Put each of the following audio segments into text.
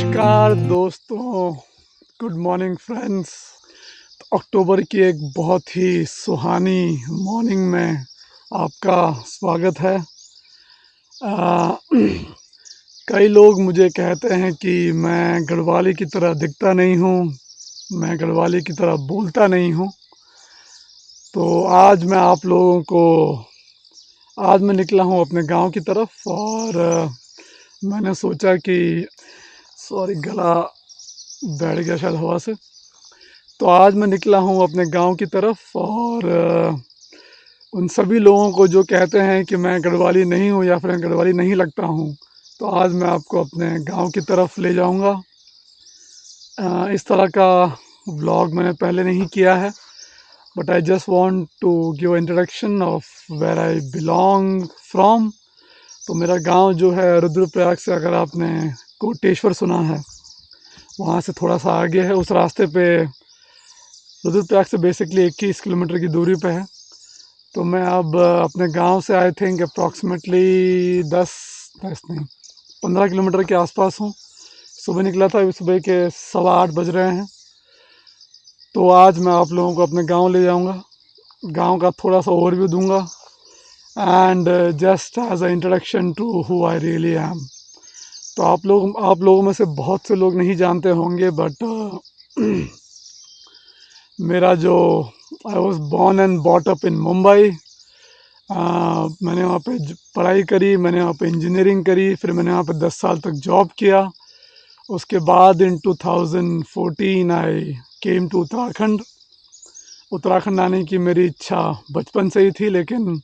नमस्कार दोस्तों, good morning friends. अक्टूबर की एक बहुत ही सुहानी मॉर्निंग में आपका स्वागत है। कई लोग मुझे कहते हैं कि मैं गढ़वाली की तरह दिखता नहीं हूँ, मैं गढ़वाली की तरह बोलता नहीं हूँ। तो आज मैं निकला हूँ अपने गांव की तरफ और मैंने सोचा कि सॉरी गला बैठ गया शायद हवा से। तो आज मैं निकला हूँ अपने गांव की तरफ और उन सभी लोगों को जो कहते हैं कि मैं गढ़वाली नहीं हूँ या फिर मैं गढ़वाली नहीं लगता हूँ, तो आज मैं आपको अपने गांव की तरफ ले जाऊंगा। इस तरह का व्लॉग मैंने पहले नहीं किया है, but I just want to give introduction of where I belong from. तो मेरा गांव जो है रुद्रप्रयाग से, अगर आपने कोटेश्वर सुना है, वहाँ से थोड़ा सा आगे है। उस रास्ते पे रुद्रप्रयाग से बेसिकली 21 किलोमीटर की दूरी पे है। तो मैं अब अपने गांव से आई थिंक अप्रॉक्सीमेटली 10 नहीं 15 किलोमीटर के आसपास हूँ। सुबह निकला था, अभी सुबह के 8:15 बज रहे हैं। तो आज मैं आप लोगों को अपने गांव ले जाऊंगा, गांव का थोड़ा सा ओवरव्यू दूंगा and just as a introduction to who I really am. तो आप लोगों में से बहुत से लोग नहीं जानते होंगे, बट मेरा जो I was born and bought up in Mumbai. मैंने वहाँ पे पढ़ाई करी, मैंने वहाँ पे इंजीनियरिंग करी, फिर मैंने वहाँ पे 10 साल तक जॉब किया। उसके बाद in 2014 I came to Uttarakhand. Uttarakhand आने की मेरी इच्छा बचपन से ही थी, लेकिन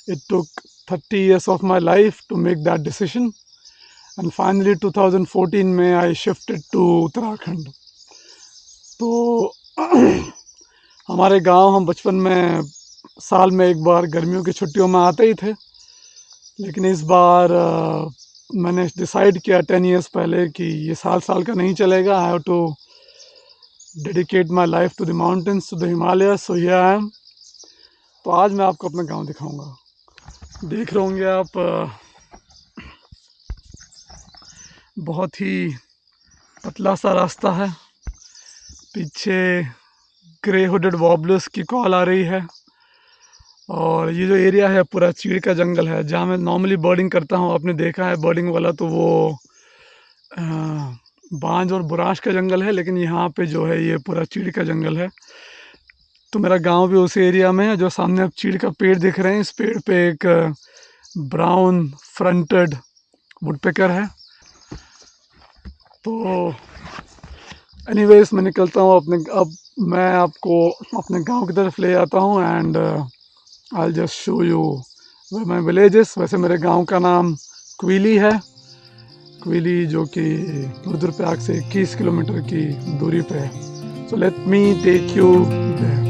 it took 30 years of my life to make that decision and finally 2014 में आई शिफ्टेड टू उत्तराखंड। तो हमारे गांव हम बचपन में साल में एक बार गर्मियों की छुट्टियों में आते ही थे, लेकिन इस बार मैंने डिसाइड किया 10 years पहले कि ये साल साल का नहीं चलेगा। I have to dedicate my life to the mountains, to the Himalaya. So here I am. तो आज मैं आपको अपना गांव दिखाऊंगा। देख रहे होंगे आप, बहुत ही पतला सा रास्ता है। पीछे ग्रे हुडेड वॉबलर्स की कॉल आ रही है। और ये जो एरिया है पूरा चीड़ का जंगल है, जहाँ मैं नॉर्मली बर्डिंग करता हूँ। आपने देखा है बर्डिंग वाला, तो वो बांज और बुराश का जंगल है, लेकिन यहाँ पे जो है ये पूरा चीड़ का जंगल है। तो मेरा गांव भी उस एरिया में है। जो सामने आप चीड़ का पेड़ देख रहे हैं, इस पेड़ पे एक ब्राउन फ्रंटेड वुडपेकर है। तो एनीवेज मैं निकलता हूँ अब मैं आपको अपने गांव की तरफ ले जाता हूँ and I just show you where my villages. वैसे मेरे गांव का नाम क्विली है, क्विली, जो कि रुद्रप्रयाग से 21 किलोमीटर की दूरी पे है। So let me take you there.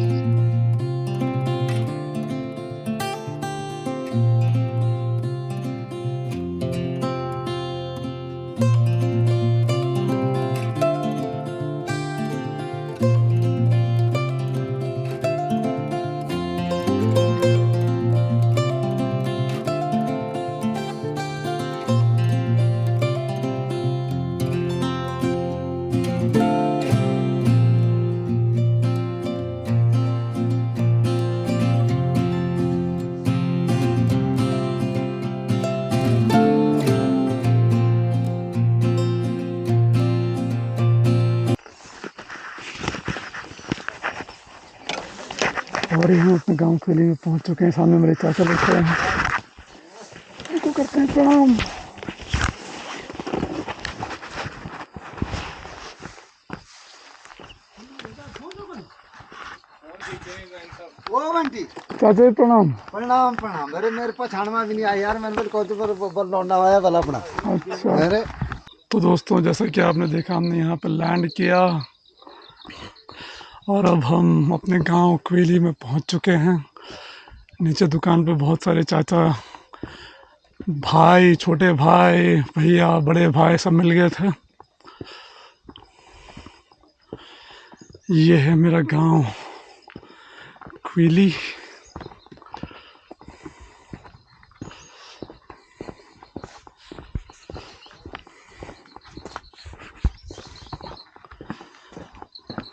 और यहाँ अपने गांव के लिए पहुंच चुके हैं। सामने मेरे चाचा बैठे हैं, उनको करते हैं प्रणाम। वो बंटी चाचा जी प्रणाम। प्रणाम प्रणाम। अरे मेरे पछाड़ में भी नहीं आया यार, मैंने कौन पर लौंडा आया भला अपना। अच्छा, अरे तो दोस्तों जैसा कि आपने देखा, हमने यहाँ पर लैंड किया और अब हम अपने गांव क्वेली में पहुंच चुके हैं। नीचे दुकान पे बहुत सारे चाचा, भाई, छोटे भाई, भैया, बड़े भाई सब मिल गए थे। ये है मेरा गांव क्विली।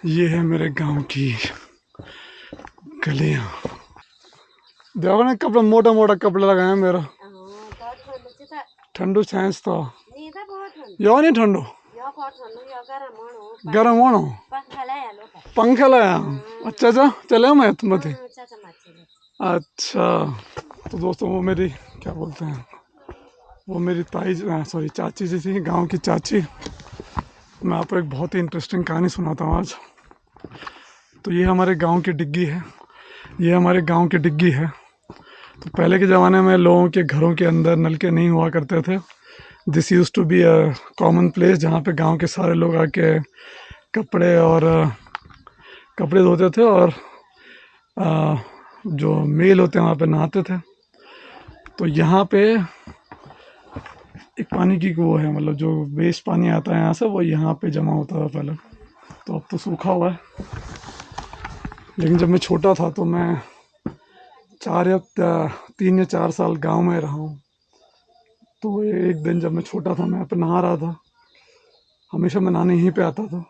ये है मेरे गांव की गलियां। देखो ना कपड़ा मोटा मोटा कपड़ा लगाया मेरा। ठंडू छांस तो यो नहीं ठंडू गरम होनो पंखा लाया। अच्छा अच्छा चले मैं तुम बते। अच्छा तो दोस्तों वो मेरी क्या बोलते हैं वो मेरी ताई सॉरी चाची जी थी गांव की चाची। मैं आपको एक बहुत ही इंटरेस्टिंग कहानी सुनाता हूँ आज। तो ये हमारे गांव की डिग्गी है। ये हमारे गांव की डिग्गी है। तो पहले के ज़माने में लोगों के घरों के अंदर नलके नहीं हुआ करते थे। This use to be a common place जहाँ पे गांव के सारे लोग आके कपड़े और कपड़े धोते थे और जो मेल होते हैं वहाँ पे नहाते थे। तो यहाँ पे एक पानी की वो है मतलब जो वेस्ट पानी आता है यहाँ से वो यहाँ पे जमा होता था पहले। तो अब तो सूखा हुआ है। लेकिन जब मैं छोटा था तो मैं 3 या 4 साल गांव में रहा हूँ। तो एक दिन जब मैं छोटा था मैं यहाँ पे नहा रहा था। हमेशा मैं नहाने यहीं पे आता था।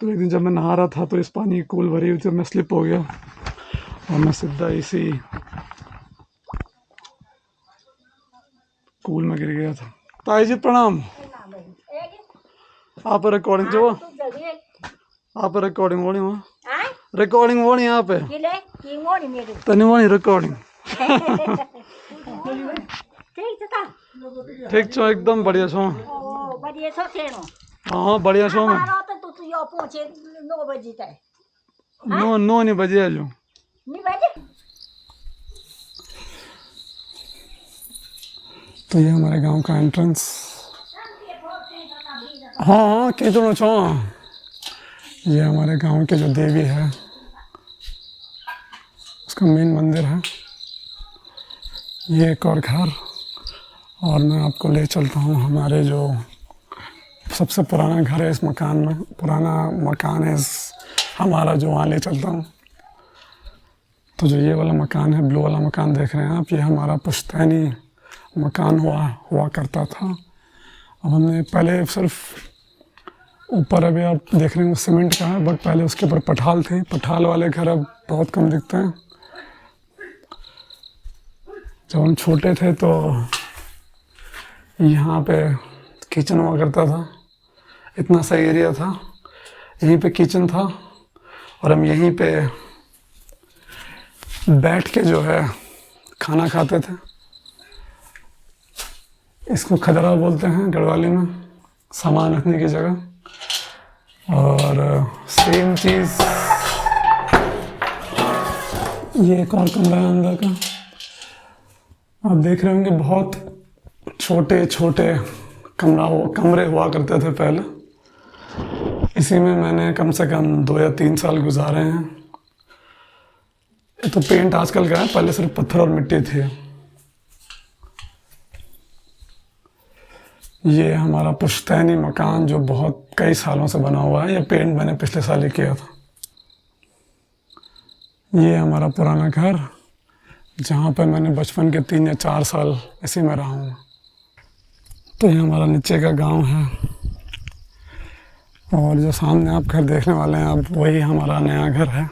तो एक दिन जब मैं नहा रहा था तो इस पानी की कूल भरी हुई थी मैं स्लिप हो गया और मैं सीधा इसी कूल में गिर गया था। ताई जी प्रणाम। आप रिकॉर्डिंग जो आप रिकॉर्डिंग होनी वहाँ रिकॉर्डिंग होनी यहाँ पे तनी होनी रिकॉर्डिंग। ठीक छो एकदम बढ़िया छो। हाँ बढ़िया छो मैं। 9 नहीं बजे जो। तो ये हमारे गांव का एंट्रेंस। हाँ हाँ कितनो छो। ये हमारे गांव के जो देवी है उसका मेन मंदिर है। ये एक और घर और मैं आपको ले चलता हूँ हमारे जो सबसे पुराना घर है इस मकान में। पुराना मकान है हमारा जो वहाँ ले चलता हूँ। तो जो ये वाला मकान है ब्लू वाला मकान देख रहे हैं आप ये हमारा पुश्तैनी मकान हुआ करता था। अब हमने पहले सिर्फ ऊपर अभी आप देख रहे हैं सीमेंट का है बट पहले उसके ऊपर पठाल थे। पठाल वाले घर अब बहुत कम दिखते हैं। जब हम छोटे थे तो यहाँ पे किचन हुआ करता था। इतना सा एरिया था यहीं पे किचन था और हम यहीं पे बैठ के जो है खाना खाते थे। इसको खदरा बोलते हैं गढ़वाली में सामान रखने की जगह। और सेम चीज़ ये एक और कमरा है अंदर का। आप देख रहे होंगे बहुत छोटे छोटे कमरे हुआ करते थे पहले। इसी में मैंने कम से कम 2 या 3 साल गुजारे हैं। तो पेंट आजकल का है पहले सिर्फ पत्थर और मिट्टी थी। ये हमारा पुश्तैनी मकान जो बहुत कई सालों से बना हुआ है। ये पेंट मैंने पिछले साल ही किया था। ये हमारा पुराना घर जहाँ पर मैंने बचपन के 3 या 4 साल इसी में रहा हूँ। तो ये हमारा नीचे का गांव है और जो सामने आप घर देखने वाले हैं आप वही हमारा नया घर है।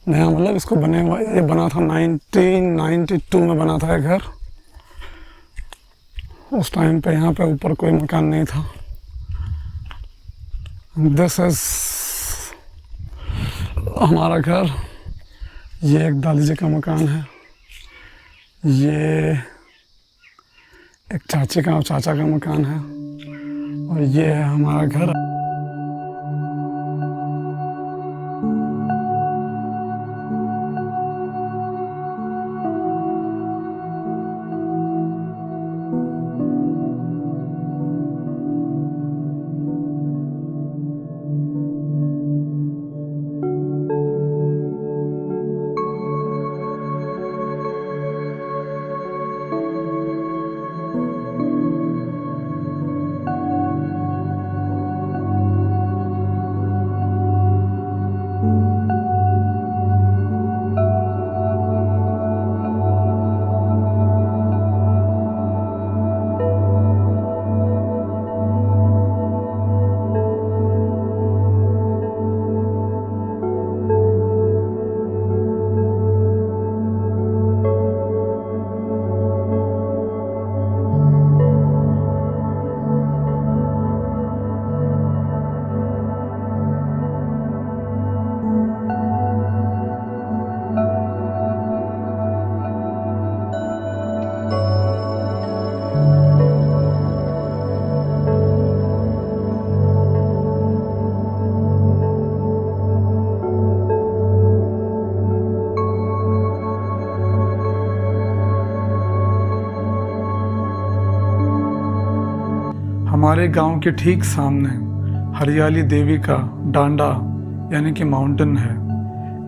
नया मतलब इसको ये बना था 1992 में बना था ये घर। उस टाइम पे यहाँ पे ऊपर कोई मकान नहीं था। दिस इज हमारा घर। ये एक दादी जी का मकान है। ये एक चाची का और चाचा का मकान है और ये है हमारा घर। हमारे गांव के ठीक सामने हरियाली देवी का डांडा यानी कि माउंटेन है।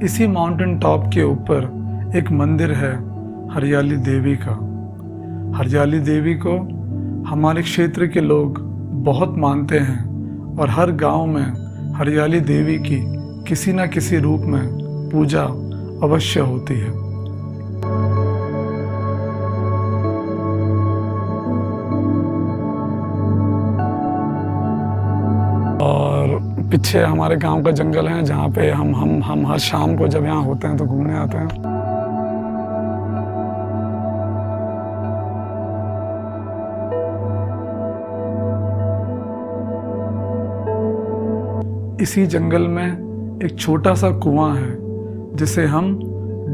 इसी माउंटेन टॉप के ऊपर एक मंदिर है हरियाली देवी का। हरियाली देवी को हमारे क्षेत्र के लोग बहुत मानते हैं और हर गांव में हरियाली देवी की किसी न किसी रूप में पूजा अवश्य होती है। और पीछे हमारे गांव का जंगल है जहाँ पे हम हर शाम को जब यहाँ होते हैं तो घूमने आते हैं। इसी जंगल में एक छोटा सा कुआं है जिसे हम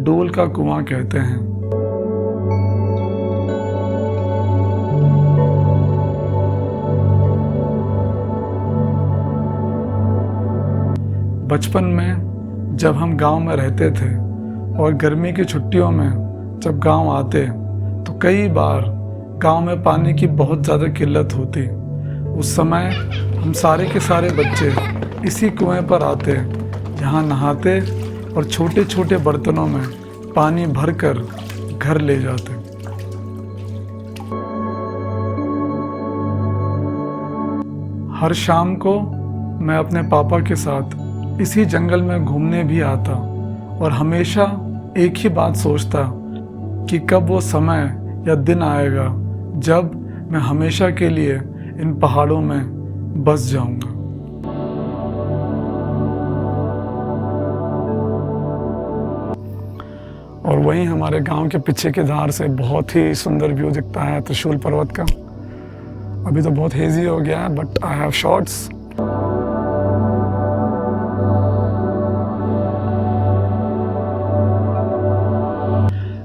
डोल का कुआं कहते हैं। बचपन में जब हम गांव में रहते थे और गर्मी की छुट्टियों में जब गांव आते तो कई बार गांव में पानी की बहुत ज़्यादा किल्लत होती। उस समय हम सारे के सारे बच्चे इसी कुएं पर आते, जहां नहाते और छोटे छोटे बर्तनों में पानी भरकर घर ले जाते। हर शाम को मैं अपने पापा के साथ इसी जंगल में घूमने भी आता और हमेशा एक ही बात सोचता कि कब वो समय या दिन आएगा जब मैं हमेशा के लिए इन पहाड़ों में बस जाऊंगा। और वहीं हमारे गांव के पीछे के धार से बहुत ही सुंदर व्यू दिखता है त्रिशूल पर्वत का। अभी तो बहुत हेजी हो गया है but I have shots.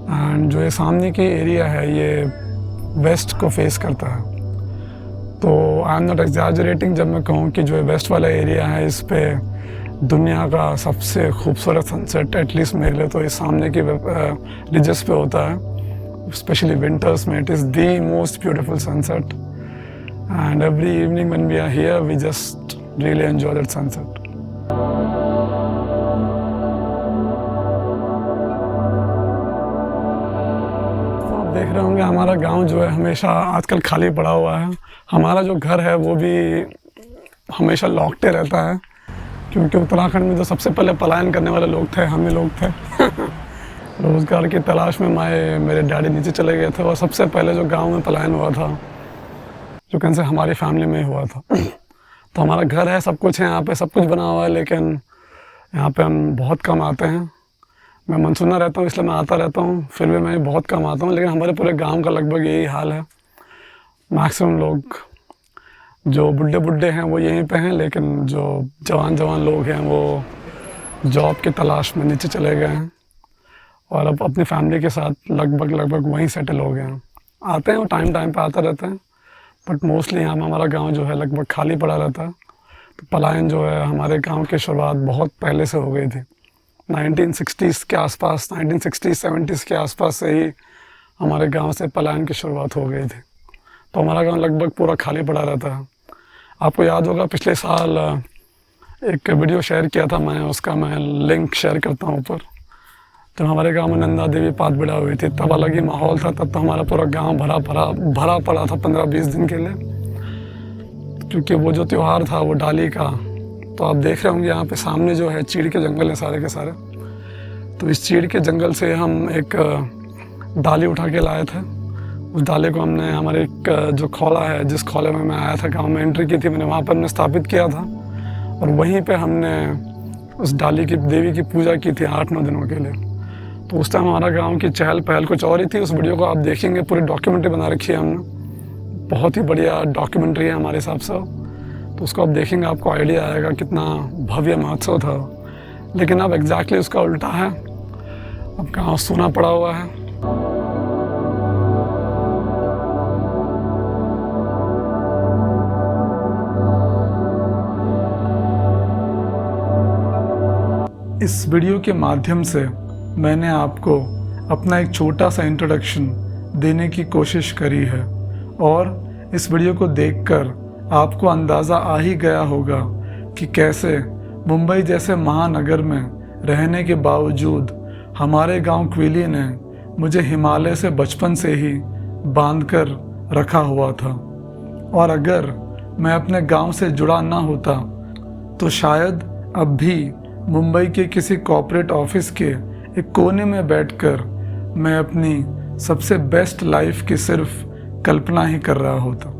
And जो ये सामने की एरिया है ये वेस्ट को फेस करता है, तो आई एम नॉट एग्जैजरेटिंग जब मैं कहूँ कि जो ये वेस्ट वाला एरिया है इस पे दुनिया का सबसे खूबसूरत सनसेट एटलीस्ट मेरे लिए तो इस सामने की रिजेस पे होता है। स्पेशली विंटर्स में it is the most beautiful sunset and every evening when we are here we just really enjoy that sunset. तो आप देख रहे होंगे हमारा गांव जो है हमेशा आजकल खाली पड़ा हुआ है। हमारा जो घर है वो भी हमेशा लॉकते रहता है क्योंकि उत्तराखंड में तो सबसे पहले पलायन करने वाले लोग थे हम ही लोग थे। रोज़गार की तलाश में मेरे डैडी नीचे चले गए थे और सबसे पहले जो गांव में पलायन हुआ था जो कैसे हमारी फैमिली में हुआ था। तो हमारा घर है, सब कुछ है यहाँ पे, सब कुछ बना हुआ है, लेकिन यहाँ पे हम बहुत कम आते हैं। मैं मनसूना रहता हूँ इसलिए मैं आता रहता हूँ, फिर भी मैं बहुत कम आता हूँ। लेकिन हमारे पूरे गाँव का लगभग यही हाल है। मैक्सिमम लोग जो बुढ़े हैं वो यहीं पे हैं, लेकिन जो जवान लोग हैं वो जॉब की तलाश में नीचे चले गए हैं और अब अपनी फैमिली के साथ लगभग वहीं सेटल हो गए हैं। आते हैं वो टाइम पे आते रहते हैं बट मोस्टली यहाँ हमारा गांव जो है लगभग खाली पड़ा रहता है। तो पलायन जो है हमारे गांव की शुरुआत बहुत पहले से हो गई थी। 1960s के आसपास, 1960s-70s के आसपास से ही हमारे गाँव से पलायन की शुरुआत हो गई थी। तो हमारा गाँव लगभग पूरा खाली पड़ा रहता है। आपको याद होगा पिछले साल एक वीडियो शेयर किया था मैं, उसका मैं लिंक शेयर करता हूँ ऊपर। जब हमारे गांव में नंदा देवी पात बिड़ा हुई थी तब अलग ही माहौल था। तब तो हमारा पूरा गांव भरा पड़ा था 15-20 दिन के लिए, क्योंकि वो जो त्यौहार था वो डाली का। तो आप देख रहे होंगे यहाँ पे सामने जो है चीड़ के जंगल है सारे के सारे। तो इस चीड़ के जंगल से हम एक डाली उठा के लाए थे। उस डाले को हमने हमारे एक जो खोला है, जिस खोले में मैं आया था गांव में एंट्री की थी मैंने, वहाँ पर हमने स्थापित किया था और वहीं पे हमने उस डाली की देवी की पूजा की थी 8-9 दिनों के लिए। तो उस टाइम हमारा गांव की चहल पहल कुछ और ही थी। उस वीडियो को आप देखेंगे, पूरी डॉक्यूमेंट्री बना रखी है हमने, बहुत ही बढ़िया डॉक्यूमेंट्री है हमारे हिसाब से। तो उसको आप देखेंगे आपको आइडिया आएगा कितना भव्य महोत्सव था। लेकिन अब एग्जैक्टली उसका उल्टा है, अब गाँव सूना पड़ा हुआ है। इस वीडियो के माध्यम से मैंने आपको अपना एक छोटा सा इंट्रोडक्शन देने की कोशिश करी है और इस वीडियो को देखकर आपको अंदाज़ा आ ही गया होगा कि कैसे मुंबई जैसे महानगर में रहने के बावजूद हमारे गांव क्विली ने मुझे हिमालय से बचपन से ही बांधकर रखा हुआ था। और अगर मैं अपने गांव से जुड़ा ना होता तो शायद अब भी मुंबई के किसी कॉर्पोरेट ऑफिस के एक कोने में बैठकर मैं अपनी सबसे बेस्ट लाइफ की सिर्फ कल्पना ही कर रहा होता।